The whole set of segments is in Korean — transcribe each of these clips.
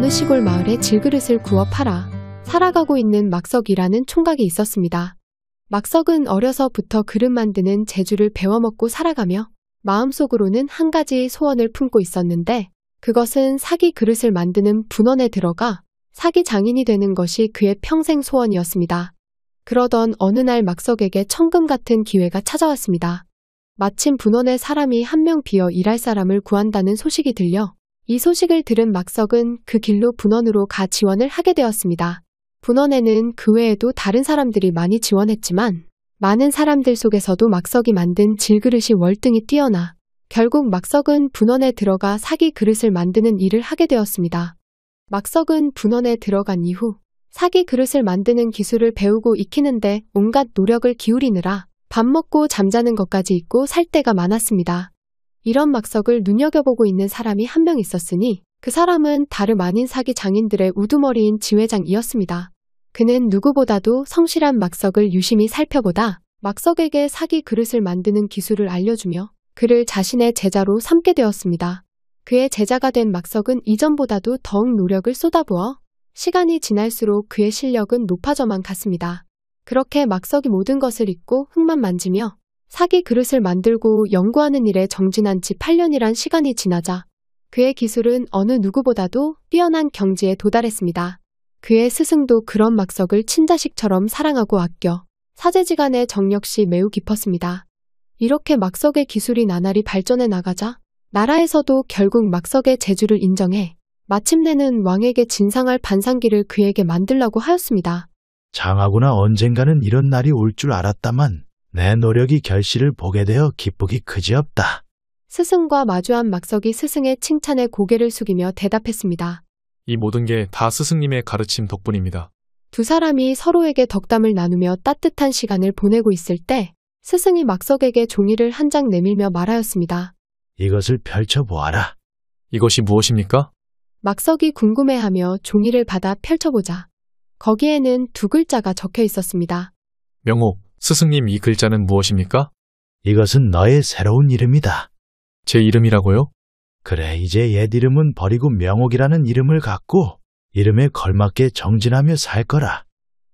어느 시골 마을에 질그릇을 구워 팔아 살아가고 있는 막석이라는 총각이 있었습니다. 막석은 어려서부터 그릇 만드는 재주를 배워먹고 살아가며 마음속으로는 한 가지 소원을 품고 있었는데 그것은 사기 그릇을 만드는 분원에 들어가 사기 장인이 되는 것이 그의 평생 소원이었습니다. 그러던 어느 날 막석에게 천금 같은 기회가 찾아왔습니다. 마침 분원에 사람이 한 명 비어 일할 사람을 구한다는 소식이 들려 이 소식을 들은 막석은 그 길로 분원으로 가 지원을 하게 되었습니다. 분원에는 그 외에도 다른 사람들이 많이 지원했지만 많은 사람들 속에서도 막석이 만든 질그릇이 월등히 뛰어나 결국 막석은 분원에 들어가 사기 그릇을 만드는 일을 하게 되었습니다. 막석은 분원에 들어간 이후 사기 그릇을 만드는 기술을 배우고 익히는데 온갖 노력을 기울이느라 밥 먹고 잠자는 것까지 잊고 살 때가 많았습니다. 이런 막석을 눈여겨보고 있는 사람이 한 명 있었으니 그 사람은 다름 아닌 사기 장인들의 우두머리인 지회장이었습니다. 그는 누구보다도 성실한 막석을 유심히 살펴보다 막석에게 사기 그릇을 만드는 기술을 알려주며 그를 자신의 제자로 삼게 되었습니다. 그의 제자가 된 막석은 이전보다도 더욱 노력을 쏟아부어 시간이 지날수록 그의 실력은 높아져만 갔습니다. 그렇게 막석이 모든 것을 잊고 흙만 만지며 사기 그릇을 만들고 연구하는 일에 정진한 지 8년이란 시간이 지나자 그의 기술은 어느 누구보다도 뛰어난 경지에 도달했습니다. 그의 스승도 그런 막석을 친자식처럼 사랑하고 아껴 사제지간의 정 역시 매우 깊었습니다. 이렇게 막석의 기술이 나날이 발전해 나가자 나라에서도 결국 막석의 재주를 인정해 마침내는 왕에게 진상할 반상기를 그에게 만들라고 하였습니다. 장하구나. 언젠가는 이런 날이 올 줄 알았다만 내 노력이 결실을 보게 되어 기쁘기 그지없다. 스승과 마주한 막석이 스승의 칭찬에 고개를 숙이며 대답했습니다. 이 모든 게 다 스승님의 가르침 덕분입니다. 두 사람이 서로에게 덕담을 나누며 따뜻한 시간을 보내고 있을 때 스승이 막석에게 종이를 한 장 내밀며 말하였습니다. 이것을 펼쳐보아라. 이것이 무엇입니까? 막석이 궁금해하며 종이를 받아 펼쳐보자 거기에는 두 글자가 적혀 있었습니다. 명옥, 스승님 이 글자는 무엇입니까? 이것은 너의 새로운 이름이다. 제 이름이라고요? 그래, 이제 옛 이름은 버리고 명옥이라는 이름을 갖고 이름에 걸맞게 정진하며 살 거라.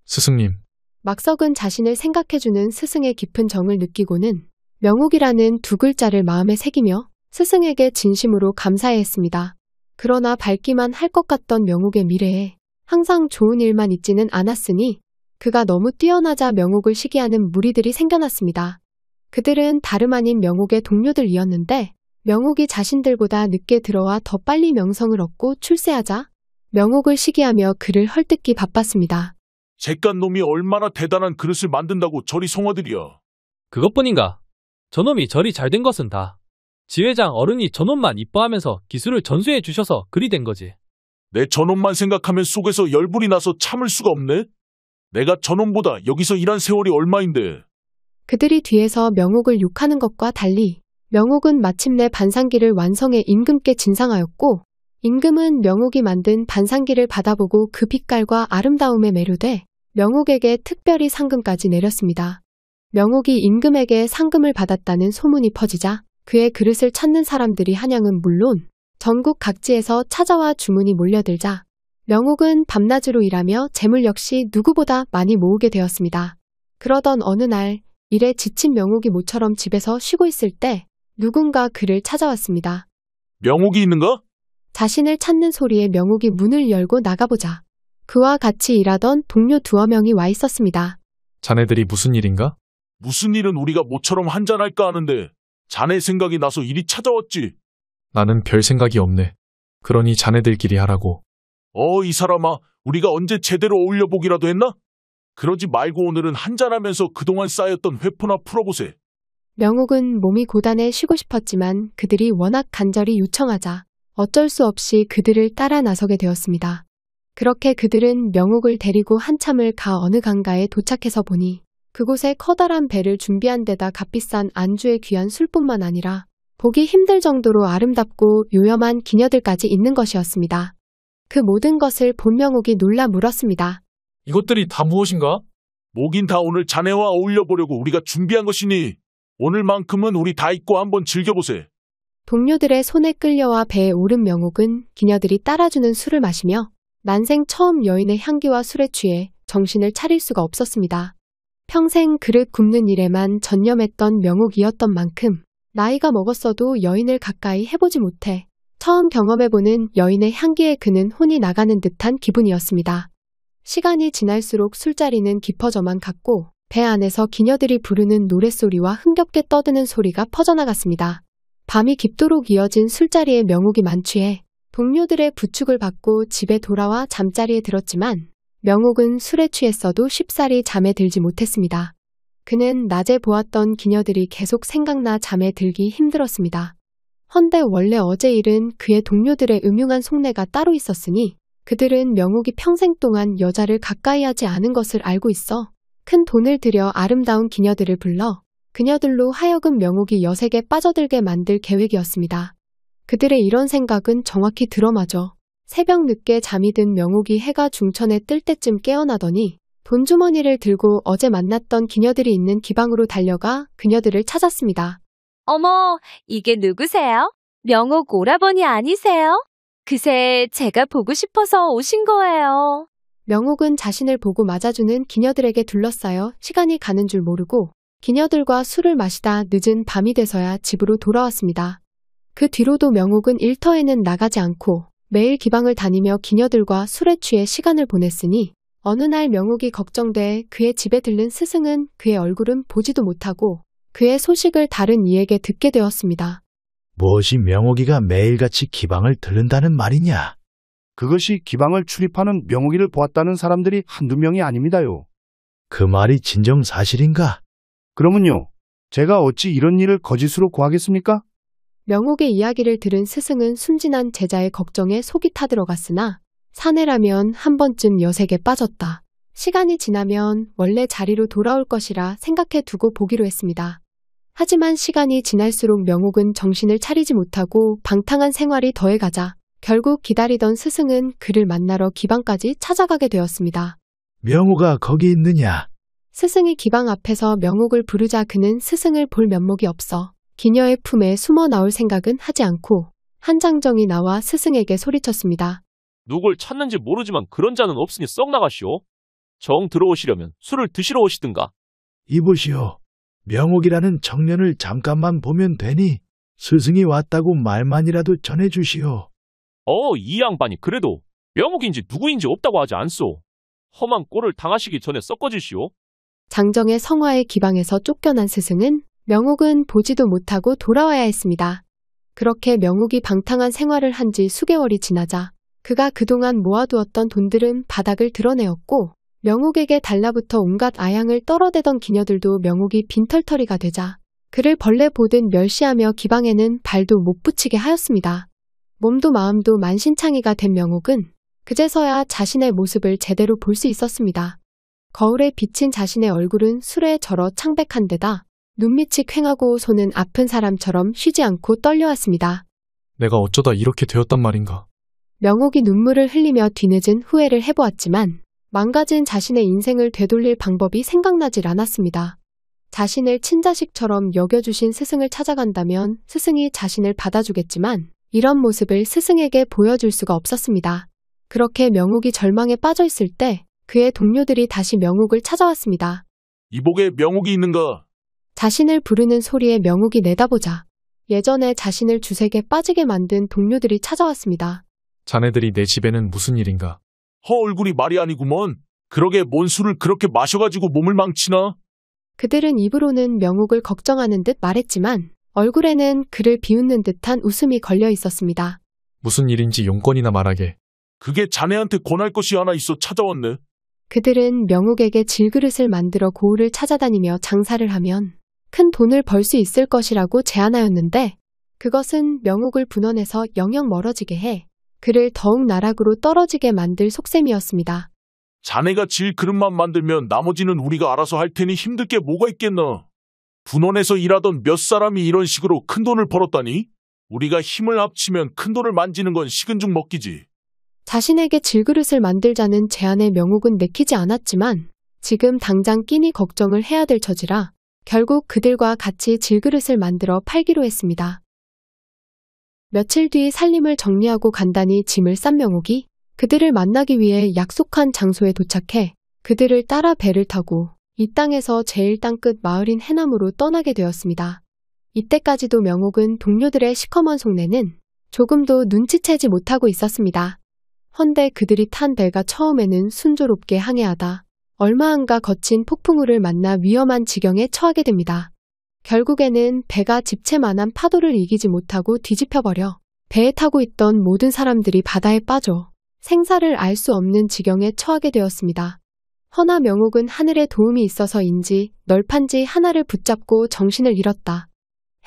스승님. 막석은 자신을 생각해주는 스승의 깊은 정을 느끼고는 명옥이라는 두 글자를 마음에 새기며 스승에게 진심으로 감사해 했습니다. 그러나 밝기만 할 것 같던 명옥의 미래에 항상 좋은 일만 있지는 않았으니 그가 너무 뛰어나자 명옥을 시기하는 무리들이 생겨났습니다. 그들은 다름 아닌 명옥의 동료들이었는데 명옥이 자신들보다 늦게 들어와 더 빨리 명성을 얻고 출세하자 명옥을 시기하며 그를 헐뜯기 바빴습니다. 잿간 놈이 얼마나 대단한 그릇을 만든다고 저리 송아들이여. 그것뿐인가? 저놈이 저리 잘된 것은 다 지회장 어른이 저놈만 이뻐하면서 기술을 전수해 주셔서 그리 된 거지. 내 저놈만 생각하면 속에서 열불이 나서 참을 수가 없네. 내가 저놈보다 여기서 일한 세월이 얼마인데. 그들이 뒤에서 명옥을 욕하는 것과 달리 명옥은 마침내 반상기를 완성해 임금께 진상하였고 임금은 명옥이 만든 반상기를 받아보고 그 빛깔과 아름다움에 매료돼 명옥에게 특별히 상금까지 내렸습니다. 명옥이 임금에게 상금을 받았다는 소문이 퍼지자 그의 그릇을 찾는 사람들이 한양은 물론 전국 각지에서 찾아와 주문이 몰려들자 명옥은 밤낮으로 일하며 재물 역시 누구보다 많이 모으게 되었습니다. 그러던 어느 날 일에 지친 명옥이 모처럼 집에서 쉬고 있을 때 누군가 그를 찾아왔습니다. 명옥이 있는가? 자신을 찾는 소리에 명옥이 문을 열고 나가보자 그와 같이 일하던 동료 두어 명이 와 있었습니다. 자네들이 무슨 일인가? 무슨 일은 우리가 모처럼 한잔할까 하는데 자네 생각이 나서 이리 찾아왔지. 나는 별 생각이 없네. 그러니 자네들끼리 하라고. 이 사람아, 우리가 언제 제대로 어울려보기라도 했나? 그러지 말고 오늘은 한잔하면서 그동안 쌓였던 회포나 풀어보세. 명옥은 몸이 고단해 쉬고 싶었지만 그들이 워낙 간절히 요청하자 어쩔 수 없이 그들을 따라 나서게 되었습니다. 그렇게 그들은 명옥을 데리고 한참을 가 어느 강가에 도착해서 보니 그곳에 커다란 배를 준비한 데다 값비싼 안주에 귀한 술뿐만 아니라 보기 힘들 정도로 아름답고 요염한 기녀들까지 있는 것이었습니다. 그 모든 것을 본 명옥이 놀라 물었습니다. 이것들이 다 무엇인가? 뭐긴 다 오늘 자네와 어울려보려고 우리가 준비한 것이니 오늘만큼은 우리 다 잊고 한번 즐겨보세. 동료들의 손에 끌려와 배에 오른 명옥은 기녀들이 따라주는 술을 마시며 난생 처음 여인의 향기와 술에 취해 정신을 차릴 수가 없었습니다. 평생 그릇 굽는 일에만 전념했던 명옥이었던 만큼 나이가 먹었어도 여인을 가까이 해보지 못해 처음 경험해보는 여인의 향기에 그는 혼이 나가는 듯한 기분이었습니다. 시간이 지날수록 술자리는 깊어져만 갔고 배 안에서 기녀들이 부르는 노랫소리와 흥겹게 떠드는 소리가 퍼져나갔습니다. 밤이 깊도록 이어진 술자리에 명옥이 만취해 동료들의 부축을 받고 집에 돌아와 잠자리에 들었지만 명옥은 술에 취했어도 쉽사리 잠에 들지 못했습니다. 그는 낮에 보았던 기녀들이 계속 생각나 잠에 들기 힘들었습니다. 헌데 원래 어제 일은 그의 동료들의 음흉한 속내가 따로 있었으니 그들은 명옥이 평생 동안 여자를 가까이 하지 않은 것을 알고 있어 큰 돈을 들여 아름다운 기녀들을 불러 그녀들로 하여금 명옥이 여색에 빠져들게 만들 계획이었습니다. 그들의 이런 생각은 정확히 들어맞아 새벽 늦게 잠이 든 명옥이 해가 중천에 뜰 때쯤 깨어나더니 돈주머니를 들고 어제 만났던 기녀들이 있는 기방으로 달려가 그녀들을 찾았습니다. 어머, 이게 누구세요? 명옥 오라버니 아니세요? 그새 제가 보고 싶어서 오신 거예요. 명옥은 자신을 보고 맞아주는 기녀들에게 둘러싸여 시간이 가는 줄 모르고 기녀들과 술을 마시다 늦은 밤이 돼서야 집으로 돌아왔습니다. 그 뒤로도 명옥은 일터에는 나가지 않고 매일 기방을 다니며 기녀들과 술에 취해 시간을 보냈으니 어느 날 명옥이 걱정돼 그의 집에 들른 스승은 그의 얼굴은 보지도 못하고 그의 소식을 다른 이에게 듣게 되었습니다. 무엇이 명옥이가 매일같이 기방을 들른다는 말이냐? 그것이 기방을 출입하는 명옥이를 보았다는 사람들이 한두 명이 아닙니다요. 그 말이 진정 사실인가? 그러면요, 제가 어찌 이런 일을 거짓으로 고하겠습니까? 명옥의 이야기를 들은 스승은 순진한 제자의 걱정에 속이 타들어갔으나 사내라면 한 번쯤 여색에 빠졌다. 시간이 지나면 원래 자리로 돌아올 것이라 생각해 두고 보기로 했습니다. 하지만 시간이 지날수록 명옥은 정신을 차리지 못하고 방탕한 생활이 더해가자 결국 기다리던 스승은 그를 만나러 기방까지 찾아가게 되었습니다. 명옥아 거기 있느냐? 스승이 기방 앞에서 명옥을 부르자 그는 스승을 볼 면목이 없어 기녀의 품에 숨어 나올 생각은 하지 않고 한장정이 나와 스승에게 소리쳤습니다. 누굴 찾는지 모르지만 그런 자는 없으니 썩 나가시오. 정 들어오시려면 술을 드시러 오시든가. 이보시오. 명옥이라는 청년을 잠깐만 보면 되니 스승이 왔다고 말만이라도 전해주시오. 이 양반이 그래도 명옥인지 누구인지 없다고 하지 않소. 험한 꼴을 당하시기 전에 썩어지시오. 장정의 성화의 기방에서 쫓겨난 스승은 명옥은 보지도 못하고 돌아와야 했습니다. 그렇게 명옥이 방탕한 생활을 한 지 수개월이 지나자 그가 그동안 모아두었던 돈들은 바닥을 드러내었고 명옥에게 달라붙어 온갖 아양을 떨어대던 기녀들도 명옥이 빈털터리가 되자 그를 벌레 보듯 멸시하며 기방에는 발도 못 붙이게 하였습니다. 몸도 마음도 만신창이가 된 명옥은 그제서야 자신의 모습을 제대로 볼 수 있었습니다. 거울에 비친 자신의 얼굴은 술에 절어 창백한 데다 눈밑이 퀭하고 손은 아픈 사람처럼 쉬지 않고 떨려왔습니다. 내가 어쩌다 이렇게 되었단 말인가. 명옥이 눈물을 흘리며 뒤늦은 후회를 해보았지만 망가진 자신의 인생을 되돌릴 방법이 생각나질 않았습니다. 자신을 친자식처럼 여겨주신 스승을 찾아간다면 스승이 자신을 받아주겠지만 이런 모습을 스승에게 보여줄 수가 없었습니다. 그렇게 명옥이 절망에 빠져 있을 때 그의 동료들이 다시 명옥을 찾아왔습니다. 이복에 명옥이 있는가? 자신을 부르는 소리에 명옥이 내다보자 예전에 자신을 주색에 빠지게 만든 동료들이 찾아왔습니다. 자네들이 내 집에는 무슨 일인가? 얼굴이 말이 아니구먼. 그러게 뭔 술을 그렇게 마셔가지고 몸을 망치나? 그들은 입으로는 명옥을 걱정하는 듯 말했지만 얼굴에는 그를 비웃는 듯한 웃음이 걸려 있었습니다. 무슨 일인지 용건이나 말하게. 그게 자네한테 권할 것이 하나 있어 찾아왔네. 그들은 명옥에게 질그릇을 만들어 고을을 찾아다니며 장사를 하면 큰 돈을 벌 수 있을 것이라고 제안하였는데 그것은 명옥을 분원해서 영영 멀어지게 해 그를 더욱 나락으로 떨어지게 만들 속셈이었습니다. 자네가 질 그릇만 만들면 나머지는 우리가 알아서 할 테니 힘들 게 뭐가 있겠나. 분원에서 일하던 몇 사람이 이런 식으로 큰 돈을 벌었다니? 우리가 힘을 합치면 큰 돈을 만지는 건 식은 죽 먹기지. 자신에게 질그릇을 만들자는 제안에 명옥은 내키지 않았지만 지금 당장 끼니 걱정을 해야 될 처지라 결국 그들과 같이 질그릇을 만들어 팔기로 했습니다. 며칠 뒤 살림을 정리하고 간단히 짐을 싼 명옥이 그들을 만나기 위해 약속한 장소에 도착해 그들을 따라 배를 타고 이 땅에서 제일 땅끝 마을인 해남으로 떠나게 되었습니다. 이때까지도 명옥은 동료들의 시커먼 속내는 조금도 눈치채지 못하고 있었습니다. 헌데 그들이 탄 배가 처음에는 순조롭게 항해하다 얼마 안가 거친 폭풍우를 만나 위험한 지경에 처하게 됩니다. 결국에는 배가 집채만한 파도를 이기지 못하고 뒤집혀버려 배에 타고 있던 모든 사람들이 바다에 빠져 생사를 알 수 없는 지경에 처하게 되었습니다. 허나 명옥은 하늘의 도움이 있어서인지 널판지 하나를 붙잡고 정신을 잃었다.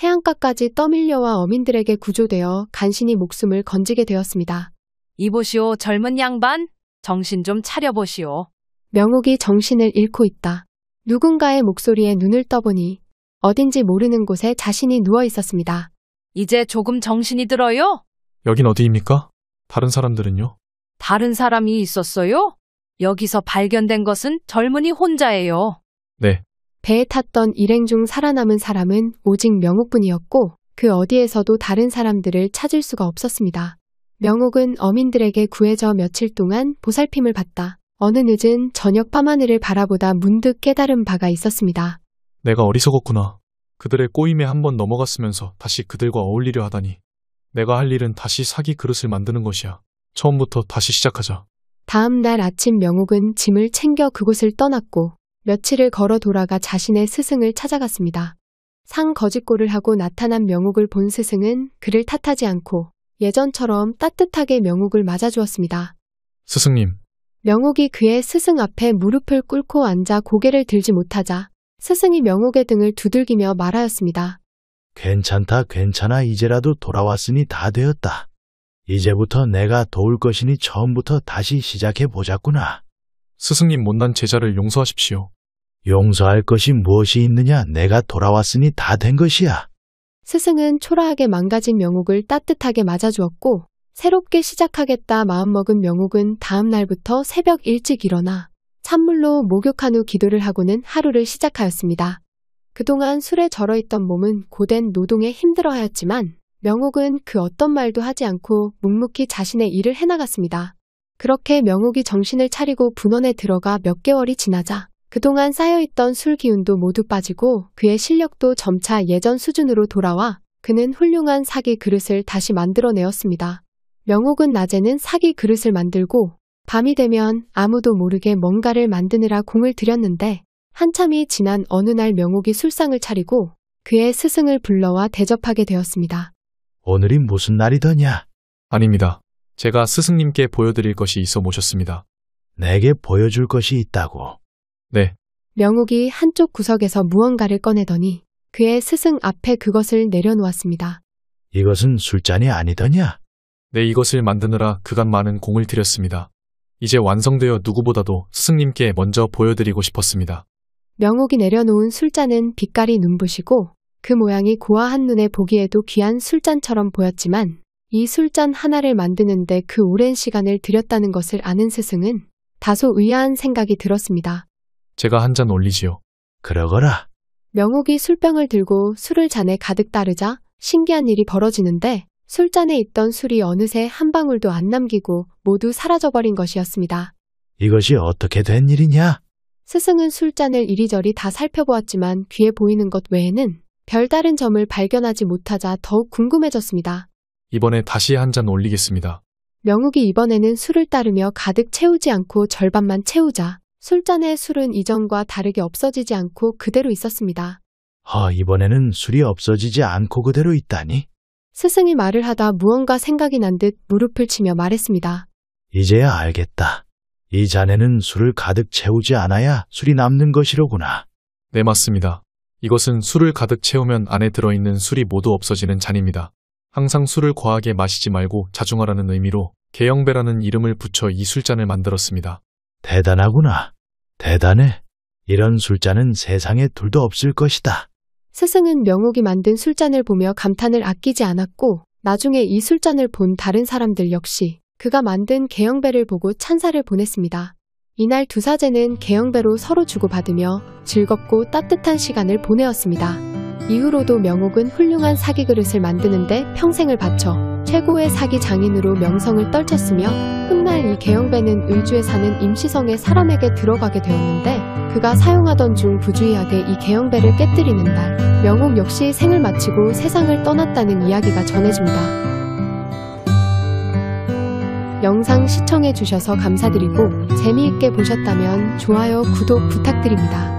해안가까지 떠밀려와 어민들에게 구조되어 간신히 목숨을 건지게 되었습니다. 이보시오, 젊은 양반. 정신 좀 차려보시오. 명옥이 정신을 잃고 있다. 누군가의 목소리에 눈을 떠보니 어딘지 모르는 곳에 자신이 누워 있었습니다. 이제 조금 정신이 들어요? 여긴 어디입니까? 다른 사람들은요? 다른 사람이 있었어요? 여기서 발견된 것은 젊은이 혼자예요. 네. 배에 탔던 일행 중 살아남은 사람은 오직 명옥뿐이었고 그 어디에서도 다른 사람들을 찾을 수가 없었습니다. 명옥은 어민들에게 구해져 며칠 동안 보살핌을 받다. 어느 늦은 저녁 밤하늘을 바라보다 문득 깨달은 바가 있었습니다. 내가 어리석었구나. 그들의 꼬임에 한번 넘어갔으면서 다시 그들과 어울리려 하다니. 내가 할 일은 다시 사기 그릇을 만드는 것이야. 처음부터 다시 시작하자. 다음 날 아침 명옥은 짐을 챙겨 그곳을 떠났고 며칠을 걸어 돌아가 자신의 스승을 찾아갔습니다. 상거짓골을 하고 나타난 명옥을 본 스승은 그를 탓하지 않고 예전처럼 따뜻하게 명옥을 맞아주었습니다. 스승님. 명옥이 그의 스승 앞에 무릎을 꿇고 앉아 고개를 들지 못하자 스승이 명옥의 등을 두들기며 말하였습니다. 괜찮다, 괜찮아. 이제라도 돌아왔으니 다 되었다. 이제부터 내가 도울 것이니 처음부터 다시 시작해보자꾸나. 스승님 못난 제자를 용서하십시오. 용서할 것이 무엇이 있느냐. 내가 돌아왔으니 다 된 것이야. 스승은 초라하게 망가진 명옥을 따뜻하게 맞아주었고 새롭게 시작하겠다 마음먹은 명옥은 다음 날부터 새벽 일찍 일어나 찬물로 목욕한 후 기도를 하고는 하루를 시작하였습니다. 그동안 술에 절어있던 몸은 고된 노동에 힘들어하였지만 명옥은 그 어떤 말도 하지 않고 묵묵히 자신의 일을 해나갔습니다. 그렇게 명옥이 정신을 차리고 분원에 들어가 몇 개월이 지나자 그동안 쌓여있던 술 기운도 모두 빠지고 그의 실력도 점차 예전 수준으로 돌아와 그는 훌륭한 사기 그릇을 다시 만들어내었습니다. 명옥은 낮에는 사기 그릇을 만들고 밤이 되면 아무도 모르게 뭔가를 만드느라 공을 들였는데 한참이 지난 어느 날 명옥이 술상을 차리고 그의 스승을 불러와 대접하게 되었습니다. 오늘이 무슨 날이더냐? 아닙니다. 제가 스승님께 보여드릴 것이 있어 모셨습니다. 내게 보여줄 것이 있다고. 네. 명옥이 한쪽 구석에서 무언가를 꺼내더니 그의 스승 앞에 그것을 내려놓았습니다. 이것은 술잔이 아니더냐? 네, 이것을 만드느라 그간 많은 공을 들였습니다. 이제 완성되어 누구보다도 스승님께 먼저 보여드리고 싶었습니다. 명옥이 내려놓은 술잔은 빛깔이 눈부시고 그 모양이 고와한 눈에 보기에도 귀한 술잔처럼 보였지만 이 술잔 하나를 만드는데 그 오랜 시간을 들였다는 것을 아는 스승은 다소 의아한 생각이 들었습니다. 제가 한 잔 올리지요. 그러거라. 명옥이 술병을 들고 술을 잔에 가득 따르자 신기한 일이 벌어지는데 술잔에 있던 술이 어느새 한 방울도 안 남기고 모두 사라져버린 것이었습니다. 이것이 어떻게 된 일이냐? 스승은 술잔을 이리저리 다 살펴보았지만 귀에 보이는 것 외에는 별다른 점을 발견하지 못하자 더욱 궁금해졌습니다. 이번에 다시 한 잔 올리겠습니다. 명옥이 이번에는 술을 따르며 가득 채우지 않고 절반만 채우자 술잔의 술은 이전과 다르게 없어지지 않고 그대로 있었습니다. 이번에는 술이 없어지지 않고 그대로 있다니? 스승이 말을 하다 무언가 생각이 난 듯 무릎을 치며 말했습니다. 이제야 알겠다. 이 잔에는 술을 가득 채우지 않아야 술이 남는 것이로구나. 네, 맞습니다. 이것은 술을 가득 채우면 안에 들어있는 술이 모두 없어지는 잔입니다. 항상 술을 과하게 마시지 말고 자중하라는 의미로 개영배라는 이름을 붙여 이 술잔을 만들었습니다. 대단하구나. 대단해. 이런 술잔은 세상에 둘도 없을 것이다. 스승은 명옥이 만든 술잔을 보며 감탄을 아끼지 않았고 나중에 이 술잔을 본 다른 사람들 역시 그가 만든 개영배를 보고 찬사를 보냈습니다. 이날 두 사제는 개영배로 서로 주고받으며 즐겁고 따뜻한 시간을 보내었습니다. 이후로도 명옥은 훌륭한 사기 그릇을 만드는데 평생을 바쳐 최고의 사기 장인으로 명성을 떨쳤으며 훗날 이 계영배는 의주에 사는 임시성의 사람에게 들어가게 되었는데 그가 사용하던 중 부주의하게 이 계영배를 깨뜨리는 날 명옥 역시 생을 마치고 세상을 떠났다는 이야기가 전해집니다. 영상 시청해주셔서 감사드리고 재미있게 보셨다면 좋아요, 구독 부탁드립니다.